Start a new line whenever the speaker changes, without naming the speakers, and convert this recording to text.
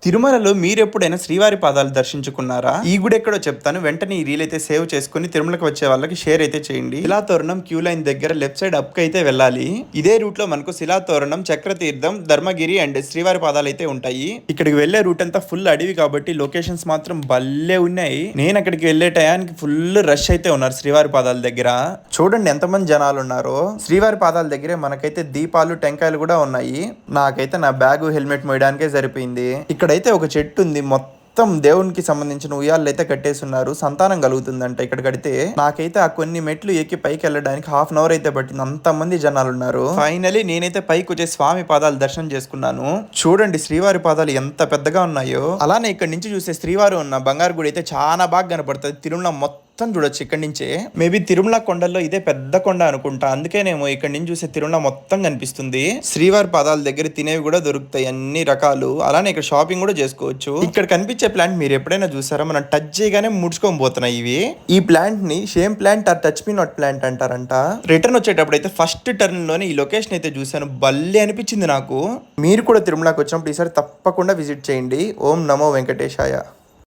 తిరుమలలో మీరెప్పుడైనా శ్రీవారి పాదాలు దర్శించుకున్నారా? ఈ గుడి ఎక్కడో చెప్తాను. వెంటనే ఈ రీల్ అయితే సేవ్ చేసుకుని తిరుమలకు వచ్చే వాళ్ళకి షేర్ అయితే చేయండి. శిలాతోరణం క్యూ లైన్ దగ్గర లెఫ్ట్ సైడ్ అప్ అయితే వెళ్ళాలి. ఇదే రూట్ లో మనకు శిలాతోరణం, చక్రతీర్థం, ధర్మగిరి అండ్ శ్రీవారి పాదాలు అయితే ఉంటాయి. ఇక్కడికి వెళ్లే రూట్ అంతా ఫుల్ అడవి కాబట్టి లొకేషన్స్ మాత్రం భలే ఉన్నాయి. నేను అక్కడికి వెళ్లే టయానికి ఫుల్ రష్ అయితే ఉన్నారు శ్రీవారి పాదాల దగ్గర. చూడండి ఎంతమంది జనాలు ఉన్నారో. శ్రీవారి పాదాల దగ్గరే మనకైతే దీపాలు, టెంకాయలు కూడా ఉన్నాయి. నాకైతే నా బ్యాగు, హెల్మెట్ మోయడానికే సరిపోయింది. ఇక్కడైతే ఒక చెట్టు ఉంది. మొత్తం దేవునికి సంబంధించిన ఉయ్యాలు అయితే కట్టేస్తున్నారు. సంతానం కలుగుతుందంట ఇక్కడ కడితే. నాకైతే ఆ కొన్ని మెట్లు ఎక్కి పైకి వెళ్ళడానికి హాఫ్ అన్ అవర్ అయితే పట్టింది. అంత మంది జనాలు ఉన్నారు. ఫైనలీ నేనైతే పైకి వచ్చే స్వామి పాదాలు దర్శనం చేసుకున్నాను. చూడండి శ్రీవారి పాదాలు ఎంత పెద్దగా ఉన్నాయో. అలానే ఇక్కడ నుంచి చూసే శ్రీవారు ఉన్న బంగారు గుడి అయితే చాలా బాగా కనపడుతుంది. తిరుమల మొత్తం చూడొచ్చు ఇక్కడ నుంచే. మేబీ తిరుమల కొండల్లో ఇదే పెద్ద కొండ అనుకుంటా. అందుకేనేమో ఇక్కడ నుంచి చూసే తిరుమల మొత్తం కనిపిస్తుంది. శ్రీవారి పాదాల దగ్గర తినేవి కూడా దొరుకుతాయి అన్ని రకాలు. అలానే ఇక్కడ షాపింగ్ కూడా చేసుకోవచ్చు. ఇక్కడ కనిపించే ప్లాంట్ మీరు ఎప్పుడైనా చూసారా? మనం టచ్ చేయగానే ముడుచుకొని పోతున్నాయి ఇవి. ఈ ప్లాంట్ ని shame plant or touch me not plant అంటారంట. రిటర్న్ వచ్చేటప్పుడు అయితే ఫస్ట్ టర్న్ లోనే ఈ లొకేషన్ అయితే చూసాను. భలే అనిపించింది నాకు. మీరు కూడా తిరుమలకి వచ్చినప్పుడు ఈసారి తప్పకుండా విజిట్ చేయండి. ఓం నమో వెంకటేశాయ.